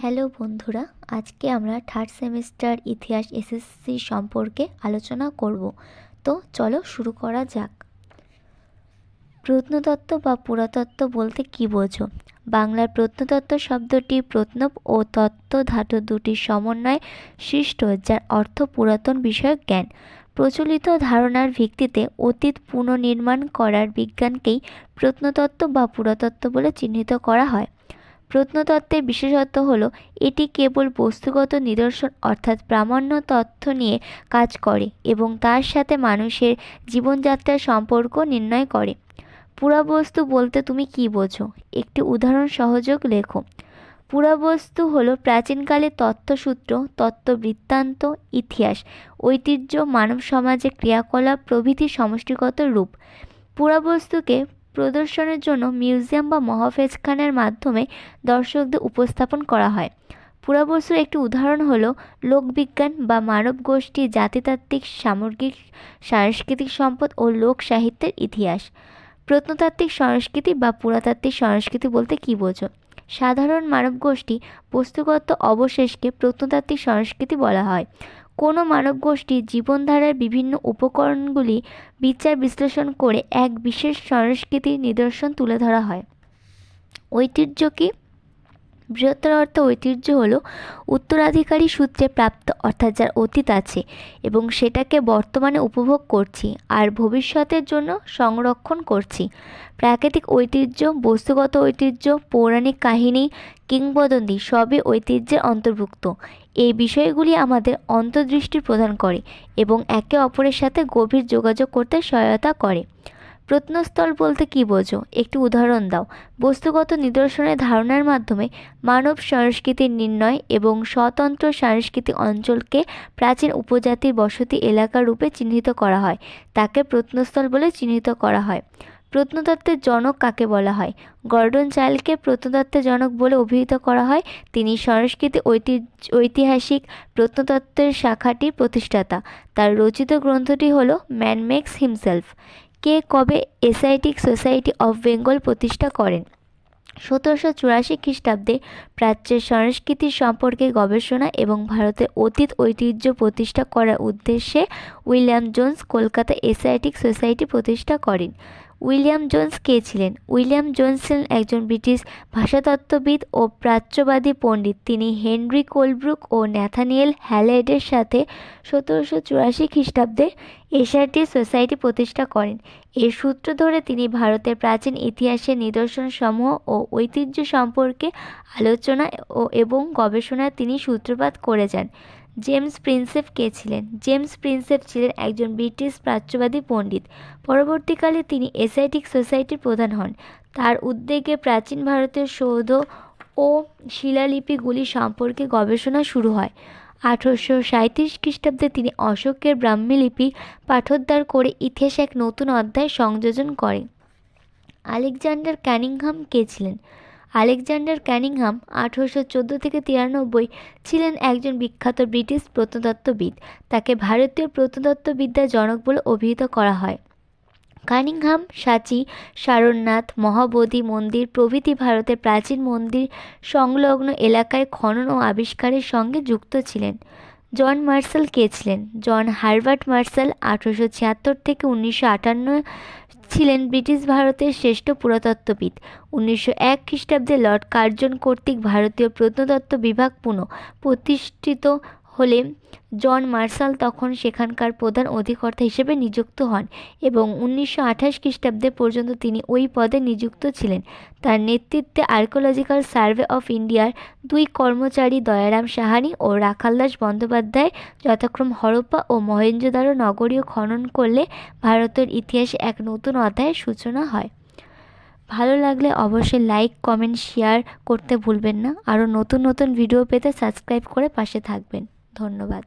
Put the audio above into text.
Hello বন্ধুরা, আজকে আমরা থার্ড সেমিস্টার ইতিহাস এসএসসি সম্পর্কে আলোচনা করব। তো চলো শুরু করা যাক। প্রত্নতত্ত্ব বা পুরাতত্ত্ব বলতে কী বোঝো? বাংলার প্রত্নতত্ত্ব শব্দটি প্রত্নব ও তত্ত্ব ধাতু দুটির সমন্বয়ে সৃষ্ট, যার অর্থ পুরাতন বিষয়ক জ্ঞান। প্রচলিত ধারণার ভিত্তিতে অতীত পুনর্নির্মাণ করার বিজ্ঞানকেই প্রত্নতত্ত্ব বা পুরাতত্ত্ব বলে চিহ্নিত করা হয়। প্রত্নতত্ত্বের বিশেষত্ব হলো এটি কেবল বস্তুগত নিদর্শন অর্থাৎ প্রামাণ্য তথ্য নিয়ে কাজ করে এবং তার সাথে মানুষের জীবনযাত্রার সম্পর্ক নির্ণয় করে। পুরাবস্তু বলতে তুমি কী বোঝো? একটি উদাহরণ সহযোগ লেখো। পুরাবস্তু হলো প্রাচীনকালের তথ্যসূত্র, তত্ত্ববৃত্তান্ত, ইতিহাস, ঐতিহ্য, মানব সমাজের ক্রিয়াকলাপ প্রভৃতির সমষ্টিগত রূপ। পুরাবস্তুকে প্রদর্শনের জন্য মিউজিয়াম বা মহাফেজখানার মাধ্যমে দর্শকদের উপস্থাপন করা হয়। পুরাবস্তুর একটি উদাহরণ হল লোকবিজ্ঞান বা মানব গোষ্ঠী, জাতিতাত্ত্বিক, সামগ্রিক সাংস্কৃতিক সম্পদ ও লোক সাহিত্যের ইতিহাস। প্রত্নতাত্ত্বিক সংস্কৃতি বা পুরাতাত্ত্বিক সংস্কৃতি বলতে কী বোঝো? সাধারণ মানব গোষ্ঠী বস্তুগত অবশেষকে প্রত্নতাত্ত্বিক সংস্কৃতি বলা হয়। কোনো মানব গোষ্ঠীর জীবনধারার বিভিন্ন উপকরণগুলি বিচার বিশ্লেষণ করে এক বিশেষ সংস্কৃতির নিদর্শন তুলে ধরা হয়। ঐতিহ্য কি? বৃহত্তর অর্থে ঐতিহ্য হলো উত্তরাধিকারী সূত্রে প্রাপ্ত, অর্থাৎ যার অতীত আছে এবং সেটাকে বর্তমানে উপভোগ করছি আর ভবিষ্যতের জন্য সংরক্ষণ করছি। প্রাকৃতিক ঐতিহ্য, বস্তুগত ঐতিহ্য, পৌরাণিক কাহিনী, কিংবদন্তি সবই ঐতিহ্যের অন্তর্ভুক্ত। এই বিষয়গুলি আমাদের অন্তর্দৃষ্টি প্রদান করে এবং একে অপরের সাথে গভীর যোগাযোগ করতে সহায়তা করে। প্রত্নস্থল বলতে কী বোঝো? একটি উদাহরণ দাও। বস্তুগত নিদর্শনের ধারণার মাধ্যমে মানব সংস্কৃতির নির্ণয় এবং স্বতন্ত্র সাংস্কৃতিক অঞ্চলকে প্রাচীন উপজাতির বসতি এলাকা রূপে চিহ্নিত করা হয়, তাকে প্রত্নস্থল বলে চিহ্নিত করা হয়। প্রত্নতত্ত্বের জনক কাকে বলা হয়? গর্ডন চাইল্ডকে প্রত্নতত্ত্বের জনক বলে অভিহিত করা হয়। তিনি সংস্কৃতি ঐতিহাসিক প্রত্নতত্ত্বের শাখাটির প্রতিষ্ঠাতা। তার রচিত গ্রন্থটি হল ম্যান মেক্স হিমসেলফ। কে কবে এশিয়াটিক সোসাইটি অফ বেঙ্গল প্রতিষ্ঠা করেন? 1784 খ্রিস্টাব্দে প্রাচ্যের সংস্কৃতি সম্পর্কে গবেষণা এবং ভারতের অতীত ঐতিহ্য প্রতিষ্ঠা করার উদ্দেশ্যে William Jones Kolkata Asiatic society প্রতিষ্ঠা করেন। উইলিয়াম জোন্স কে ছিলেন? উইলিয়াম জোন্স ছিলেন একজন ব্রিটিশ ভাষাতত্ত্ববিদ ও প্রাচ্যবাদী পণ্ডিত। তিনি হেনরি কোলব্রুক ও ন্যাথানিয়েল হ্যালেডের সাথে 1784 খ্রিস্টাব্দে এশিয়াটিক সোসাইটি প্রতিষ্ঠা করেন। এর সূত্র ধরে তিনি ভারতের প্রাচীন ইতিহাসের নিদর্শনসমূহ ও ঐতিহ্য সম্পর্কে আলোচনা এবং গবেষণার তিনি সূত্রপাত করে যান। জেমস প্রিন্সেপ কে ছিলেন? জেমস প্রিন্সেপ ছিলেন একজন ব্রিটিশ প্রাচ্যবাদী পণ্ডিত। পরবর্তীকালে তিনি এশিয়াটিক সোসাইটির প্রধান হন। তার উদ্যোগে প্রাচীন ভারতের সৌধ ও শিলালিপিগুলি সম্পর্কে গবেষণা শুরু হয়। 1837 খ্রিস্টাব্দে তিনি অশোকের ব্রাহ্মীলিপি পাঠোদ্ধার করে ইতিহাসে এক নতুন অধ্যায় সংযোজন করেন। আলেকজান্ডার ক্যানিংহাম কে ছিলেন? আলেকজান্ডার ক্যানিংহাম 1814-93 ছিলেন একজন বিখ্যাত ব্রিটিশ প্রত্নতত্ত্ববিদ। তাকে ভারতীয় প্রত্নতত্ত্ববিদ্যার জনক বলে অভিহিত করা হয়। কানিংহাম সাঁচি, সারনাথ, মহাবোধি মন্দির প্রভৃতি ভারতের প্রাচীন মন্দির সংলগ্ন এলাকায় খনন ও আবিষ্কারের সঙ্গে যুক্ত ছিলেন। জন মার্শাল কে ছিলেন? জন হারবার্ট মার্শাল 1876-1958 ছিলেন ব্রিটিশ ভারতের শ্রেষ্ঠ পুরাতত্ত্ববিদ। 1901 খ্রিস্টাব্দে লর্ড কার্জন কর্তৃক ভারতীয় প্রত্নতত্ত্ব বিভাগ প্রতিষ্ঠিত হলে জন মার্শাল তখন সেখানকার প্রধান অধিকর্তা হিসেবে নিযুক্ত হন এবং 1928 খ্রিস্টাব্দে পর্যন্ত তিনি ওই পদে নিযুক্ত ছিলেন। তার নেতৃত্বে আর্কিওলজিক্যাল সার্ভে অফ ইন্ডিয়ার 2 কর্মচারী দয়ারাম সাহানি ও রাখালদাস বন্দ্যোপাধ্যায় যথাক্রমে হরপ্পা ও মহেঞ্জোদারো নগরীও খনন করলে ভারতের ইতিহাসে এক নতুন অধ্যায়ের সূচনা হয়। ভালো লাগলে অবশ্যই লাইক, কমেন্ট, শেয়ার করতে ভুলবেন না। আরও নতুন নতুন ভিডিও পেতে সাবস্ক্রাইব করে পাশে থাকবেন। ধন্যবাদ।